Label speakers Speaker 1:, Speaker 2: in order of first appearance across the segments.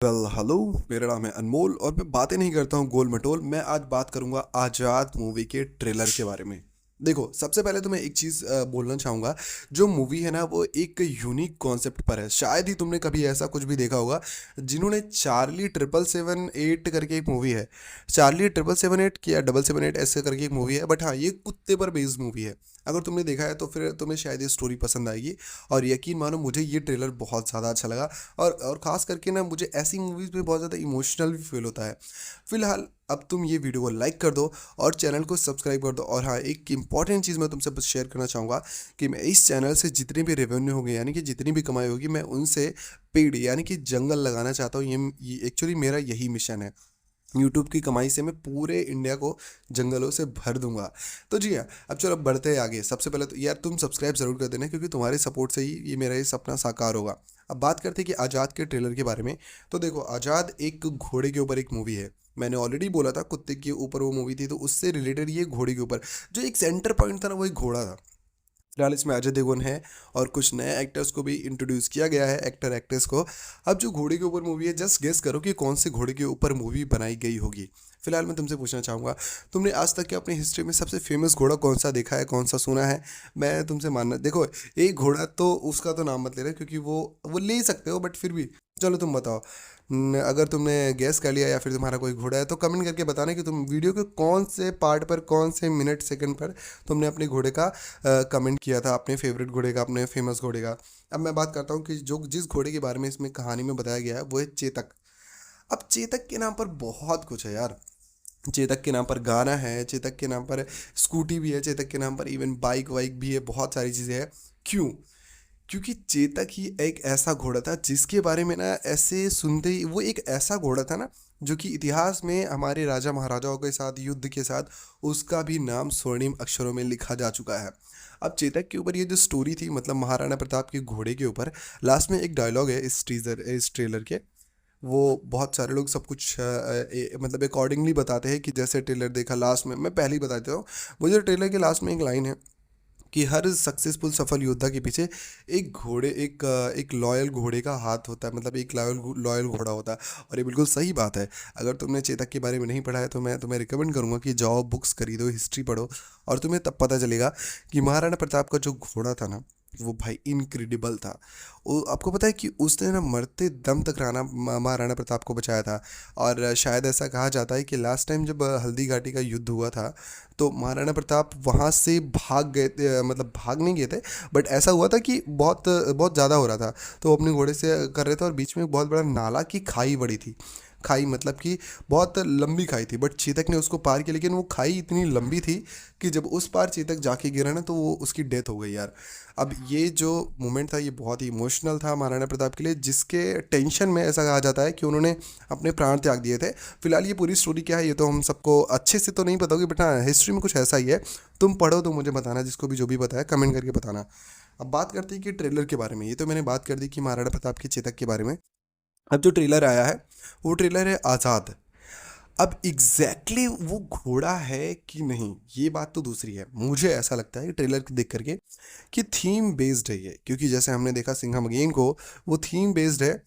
Speaker 1: Hello. मेरा नाम है अनमोल और मैं बातें नहीं करता हूँ गोल मटोल। मैं आज बात करूंगा आज़ाद मूवी के ट्रेलर के बारे में। देखो, सबसे पहले तो मैं एक चीज़ बोलना चाहूँगा। जो मूवी है ना, वो एक यूनिक कॉन्सेप्ट पर है। शायद ही तुमने कभी ऐसा कुछ भी देखा होगा जिन्होंने चार्ली 777 करके एक मूवी है। चार्ली 777 या 778 ऐसे करके एक मूवी है, बट हाँ, ये कुत्ते पर बेस्ड मूवी है। अगर तुमने देखा है तो फिर तुम्हें शायद ये स्टोरी पसंद आएगी। और यकीन मानो, मुझे ये ट्रेलर बहुत ज़्यादा अच्छा लगा। और ख़ास करके ना, मुझे ऐसी मूवीज़ में बहुत ज़्यादा इमोशनल भी फील होता है। फिलहाल अब तुम ये वीडियो को लाइक कर दो और चैनल को सब्सक्राइब कर दो। और हाँ, एक इंपॉर्टेंट चीज़ मैं तुमसे बस शेयर करना चाहूँगा कि मैं इस चैनल से जितनी भी रेवेन्यू होगी, यानी कि जितनी भी कमाई होगी, मैं उनसे पेड़ यानी कि जंगल लगाना चाहता हूँ। ये एक्चुअली मेरा यही मिशन है। यूट्यूब की कमाई से मैं पूरे इंडिया को जंगलों से भर दूंगा। तो जी हाँ, अब चलो बढ़ते हैं आगे। सबसे पहले तो यार तुम सब्सक्राइब जरूर कर देना, क्योंकि तुम्हारे सपोर्ट से ही ये मेरा ये सपना साकार होगा। अब बात करते हैं कि आज़ाद के ट्रेलर के बारे में। तो देखो, आज़ाद एक घोड़े के ऊपर एक मूवी है। मैंने ऑलरेडी बोला था कुत्ते के ऊपर वो मूवी थी, तो उससे रिलेटेड ये घोड़े के ऊपर जो एक सेंटर पॉइंट था ना, वो एक घोड़ा था। फिलहाल इसमें अजय देवगन है और कुछ नए एक्टर्स को भी इंट्रोड्यूस किया गया है, एक्टर एक्ट्रेस को। अब जो घोड़े के ऊपर मूवी है, जस्ट गेस करो कि कौन से घोड़े के ऊपर मूवी बनाई गई होगी। फिलहाल मैं तुमसे पूछना चाहूँगा, तुमने आज तक के अपनी हिस्ट्री में सबसे फेमस घोड़ा कौन सा देखा है, कौन सा सुना है? मैं तुमसे मानना, देखो, एक घोड़ा तो उसका तो नाम मत लेना, क्योंकि वो ले सकते हो, बट फिर भी चलो तुम बताओ। अगर तुमने गैस कर लिया या फिर तुम्हारा कोई घोड़ा है, तो कमेंट करके बताना कि तुम वीडियो के कौन से पार्ट पर, कौन से मिनट सेकंड पर तुमने अपने घोड़े का कमेंट किया था, अपने फेवरेट घोड़े का, अपने फेमस घोड़े का। अब मैं बात करता हूँ कि जो जिस घोड़े के बारे में इसमें कहानी में बताया गया है, वो है चेतक। अब चेतक के नाम पर बहुत कुछ है यार। चेतक के नाम पर गाना है, चेतक के नाम पर स्कूटी भी है, चेतक के नाम पर इवन बाइक वाइक भी है, बहुत सारी चीज़ें हैं। क्यों? क्योंकि चेतक ही एक ऐसा घोड़ा था जिसके बारे में ना, ऐसे सुनते ही, वो एक ऐसा घोड़ा था ना, जो कि इतिहास में हमारे राजा महाराजाओं के साथ, युद्ध के साथ, उसका भी नाम स्वर्णिम अक्षरों में लिखा जा चुका है। अब चेतक के ऊपर ये जो स्टोरी थी, मतलब महाराणा प्रताप के घोड़े के ऊपर, लास्ट में एक डायलॉग है इस ट्रेलर के। वो बहुत सारे लोग सब कुछ मतलब अकॉर्डिंगली बताते हैं कि जैसे ट्रेलर देखा, लास्ट में मैं पहले ही बता देता हूँ। मुझे ट्रेलर के लास्ट में एक लाइन है कि हर सक्सेसफुल सफल योद्धा के पीछे एक लॉयल घोड़े का हाथ होता है, मतलब एक लॉयल लॉयल घोड़ा होता है। और ये बिल्कुल सही बात है। अगर तुमने चेतक के बारे में नहीं पढ़ा है, तो मैं तुम्हें रिकमेंड करूंगा कि जाओ, बुक्स खरीदो, हिस्ट्री पढ़ो, और तुम्हें तब पता चलेगा कि महाराणा प्रताप का जो घोड़ा था ना, वो भाई इनक्रेडिबल था। वो आपको पता है कि उसने ना मरते दम तक महाराणा प्रताप को बचाया था। और शायद ऐसा कहा जाता है कि लास्ट टाइम जब हल्दी घाटी का युद्ध हुआ था, तो महाराणा प्रताप वहाँ से भाग गए थे, मतलब भाग नहीं गए थे, बट ऐसा हुआ था कि बहुत बहुत ज़्यादा हो रहा था। तो वो अपने घोड़े से कर रहे थे, और बीच में एक बहुत बड़ा नाला की खाई बड़ी थी। खाई मतलब कि बहुत लंबी खाई थी, बट चेतक ने उसको पार किया, लेकिन वो खाई इतनी लंबी थी कि जब उस पार चेतक जाके गिरा ना, तो वो उसकी डेथ हो गई यार। अब ये जो मोमेंट था, ये बहुत ही इमोशनल था महाराणा प्रताप के लिए, जिसके टेंशन में ऐसा कहा जाता है कि उन्होंने अपने प्राण त्याग दिए थे। फिलहाल ये पूरी स्टोरी क्या है, ये तो हम सबको अच्छे से तो नहीं पता होगी, बट हाँ, हिस्ट्री में कुछ ऐसा ही है। तुम पढ़ो तो मुझे बताना, जिसको भी जो भी बताया कमेंट करके बताना। अब बात करते हैं कि ट्रेलर के बारे में। ये तो मैंने बात कर दी कि महाराणा प्रताप की, चेतक के बारे में। अब जो ट्रेलर आया है, वो ट्रेलर है आज़ाद। अब एग्जैक्टली वो घोड़ा है कि नहीं, ये बात तो दूसरी है। मुझे ऐसा लगता है ट्रेलर देख करके कि थीम बेस्ड है ये, क्योंकि जैसे हमने देखा सिंघम अगेन को, वो थीम बेस्ड है।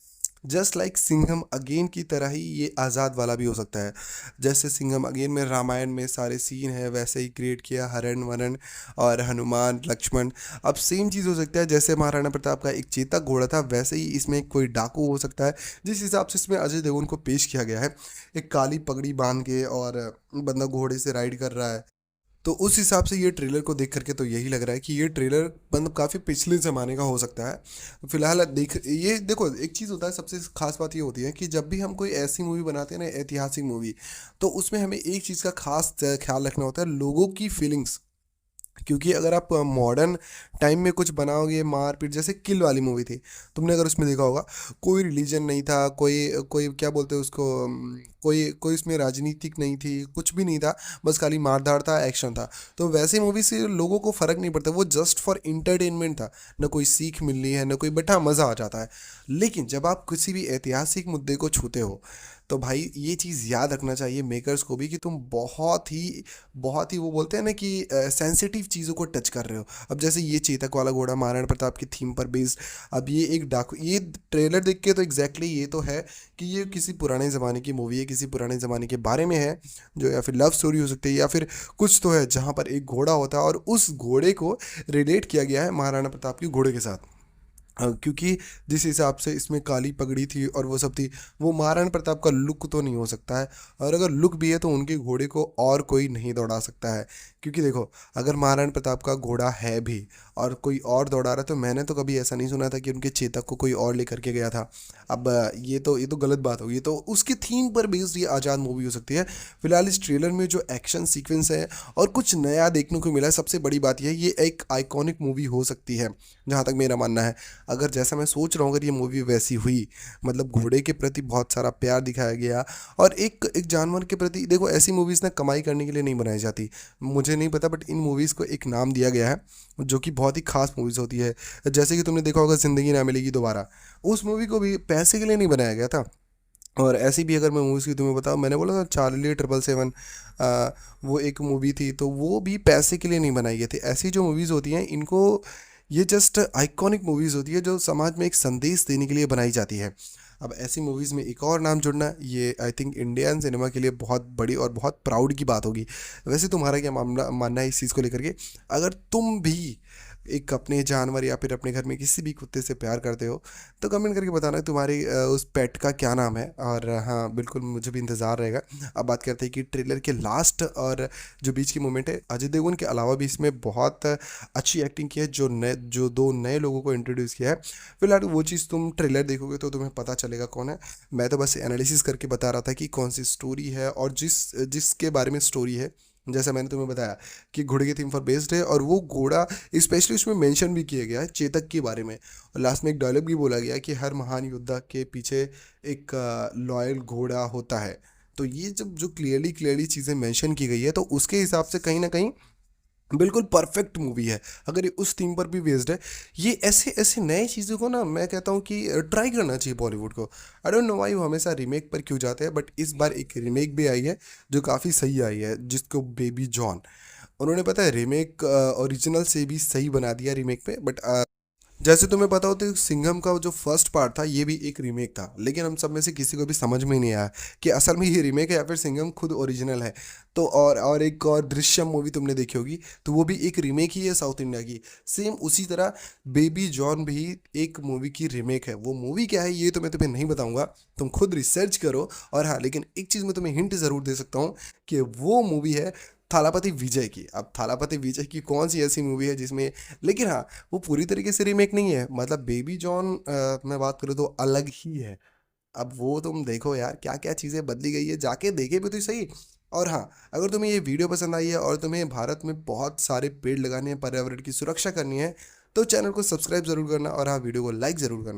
Speaker 1: जस्ट लाइक सिंघम अगेन की तरह ही ये आज़ाद वाला भी हो सकता है। जैसे सिंघम अगेन में रामायण में सारे सीन है, वैसे ही क्रिएट किया, हरण वरण और हनुमान लक्ष्मण। अब सेम चीज़ हो सकता है, जैसे महाराणा प्रताप का एक चेतक घोड़ा था, वैसे ही इसमें कोई डाकू हो सकता है। जिस हिसाब से इसमें अजय देवगन को पेश किया गया है, एक काली पगड़ी बांध के, और बंदा घोड़े से राइड कर रहा है, तो उस हिसाब से ये ट्रेलर को देख करके तो यही लग रहा है कि ये ट्रेलर मतलब काफ़ी पिछले ज़माने का हो सकता है। फिलहाल ये देखो, एक चीज़ होता है, सबसे खास बात ये होती है कि जब भी हम कोई ऐसी मूवी बनाते हैं ना, ऐतिहासिक मूवी, तो उसमें हमें एक चीज़ का खास ख्याल रखना होता है, लोगों की फीलिंग्स। क्योंकि अगर आप मॉडर्न टाइम में कुछ बनाओगे, मारपीट, जैसे किल वाली मूवी थी, तुमने अगर उसमें देखा होगा, कोई रिलीजन नहीं था, कोई कोई क्या बोलते हैं उसको, कोई कोई इसमें राजनीतिक नहीं थी, कुछ भी नहीं था, बस खाली मारधाड़ था, एक्शन था। तो वैसे मूवी से लोगों को फ़र्क नहीं पड़ता, वो जस्ट फॉर इंटरटेनमेंट था। न कोई सीख मिल रही है, न कोई, बट हाँ, मज़ा आ जाता है। लेकिन जब आप किसी भी ऐतिहासिक मुद्दे को छूते हो, तो भाई ये चीज़ याद रखना चाहिए मेकर्स को भी कि तुम बहुत ही वो बोलते हैं ना कि सेंसिटिव चीज़ों को टच कर रहे हो। अब जैसे ये चेतक वाला घोड़ा महाराणा प्रताप की थीम पर बेस्ड, अब ये एक डाकू, ये ट्रेलर देख के तो एग्जैक्टली ये तो है कि ये किसी पुराने ज़माने की मूवी है, किसी पुराने ज़माने के बारे में है, जो या फिर लव स्टोरी हो सकती है या फिर कुछ तो है जहाँ पर एक घोड़ा होता है और उस घोड़े को रिलेट किया गया है महाराणा प्रताप के घोड़े के साथ। क्योंकि जिस हिसाब से इसमें काली पगड़ी थी और वो सब थी, वो महाराणा प्रताप का लुक तो नहीं हो सकता है। और अगर लुक भी है तो उनके घोड़े को और कोई नहीं दौड़ा सकता है। क्योंकि देखो, अगर महाराणा प्रताप का घोड़ा है भी और कोई और दौड़ा रहा है, तो मैंने तो कभी ऐसा नहीं सुना था कि उनके चेतक को कोई और लेकर के गया था। अब ये तो गलत बात होगी। तो उसकी थीम पर बेस्ड ये आज़ाद मूवी हो सकती है। फिलहाल इस ट्रेलर में जो एक्शन सीक्वेंस है और कुछ नया देखने को मिला है, सबसे बड़ी बात यह है ये एक आइकॉनिक मूवी हो सकती है, जहाँ तक मेरा मानना है। अगर जैसा मैं सोच रहा हूँ अगर ये मूवी वैसी हुई, मतलब घोड़े के प्रति बहुत सारा प्यार दिखाया गया और एक एक जानवर के प्रति, देखो ऐसी मूवीज़ ना कमाई करने के लिए नहीं बनाई जाती, मुझे नहीं पता, बट इन मूवीज़ को एक नाम दिया गया है जो कि बहुत ही खास मूवीज़ होती है। जैसे कि तुमने देखा होगा ज़िंदगी ना मिलेगी दोबारा, उस मूवी को भी पैसे के लिए नहीं बनाया गया था। और ऐसी भी अगर मैं मूवीज़ की तुम्हें बताऊँ, मैंने बोला था चार्ली 777, वो एक मूवी थी, तो वो भी पैसे के लिए नहीं बनाई गई थी। ऐसी जो मूवीज़ होती हैं इनको, ये जस्ट आइकॉनिक मूवीज़ होती है जो समाज में एक संदेश देने के लिए बनाई जाती है। अब ऐसी मूवीज़ में एक और नाम जुड़ना, ये आई थिंक इंडियन सिनेमा के लिए बहुत बड़ी और बहुत प्राउड की बात होगी। वैसे तुम्हारा क्या मामला मानना है इस चीज़ को लेकर के? अगर तुम भी एक अपने जानवर या फिर अपने घर में किसी भी कुत्ते से प्यार करते हो, तो कमेंट करके बताना तुम्हारी उस पेट का क्या नाम है। और हाँ, बिल्कुल मुझे भी इंतज़ार रहेगा। अब बात करते हैं कि ट्रेलर के लास्ट और जो बीच की मोमेंट है, अजय देवगन के अलावा भी इसमें बहुत अच्छी एक्टिंग की है, जो दो नए लोगों को इंट्रोड्यूस किया है। फिलहाल वो चीज़ तुम ट्रेलर देखोगे तो तुम्हें पता चलेगा कौन है। मैं तो बस एनालिसिस करके बता रहा था कि कौन सी स्टोरी है और जिसके बारे में स्टोरी है। जैसा मैंने तुम्हें बताया कि घोड़े की थीम पर बेस्ड है, और वो घोड़ा स्पेशली उसमें मेंशन भी किया गया है चेतक के बारे में। और लास्ट में एक डायलॉग भी बोला गया है कि हर महान योद्धा के पीछे एक लॉयल घोड़ा होता है। तो ये जब जो क्लियरली क्लियरली चीज़ें मेंशन की गई है, तो उसके हिसाब से कहीं ना कहीं बिल्कुल परफेक्ट मूवी है। अगर ये उस थीम पर भी बेस्ड है, ये ऐसे ऐसे नए चीज़ों को ना मैं कहता हूँ कि ट्राई करना चाहिए बॉलीवुड को। आई डोंट नो वाई वो हमेशा रीमेक पर क्यों जाते हैं, बट इस बार एक रीमेक भी आई है जो काफ़ी सही आई है, जिसको बेबी जॉन, उन्होंने पता है रीमेक ओरिजिनल से भी सही बना दिया रीमेक पे। बट जैसे तुम्हें पता हो तो सिंघम का जो फर्स्ट पार्ट था ये भी एक रीमेक था, लेकिन हम सब में से किसी को भी समझ में नहीं आया कि असल में ये रीमेक है या फिर सिंघम खुद ओरिजिनल है। तो और एक और दृश्यम मूवी तुमने देखी होगी, तो वो भी एक रीमेक ही है साउथ इंडिया की। सेम उसी तरह बेबी जॉन भी एक मूवी की रीमेक है। वो मूवी क्या है ये तो मैं तुम्हें नहीं बताऊंगा, तुम खुद रिसर्च करो। और हाँ, लेकिन एक चीज़ मैं तुम्हें हिंट ज़रूर दे सकता हूँ कि वो मूवी है थालापति विजय की। अब थालापति विजय की कौन सी ऐसी मूवी है जिसमें, लेकिन हाँ, वो पूरी तरीके से रीमेक नहीं है। मतलब बेबी जॉन मैं बात करूँ तो अलग ही है। अब वो तुम देखो यार, क्या क्या चीज़ें बदली गई है, जाके देखे भी तो सही। और हाँ, अगर तुम्हें ये वीडियो पसंद आई है और तुम्हें भारत में बहुत सारे पेड़ लगाने हैं, पर्यावरण की सुरक्षा करनी है, तो चैनल को सब्सक्राइब जरूर करना और हाँ, वीडियो को लाइक ज़रूर करना।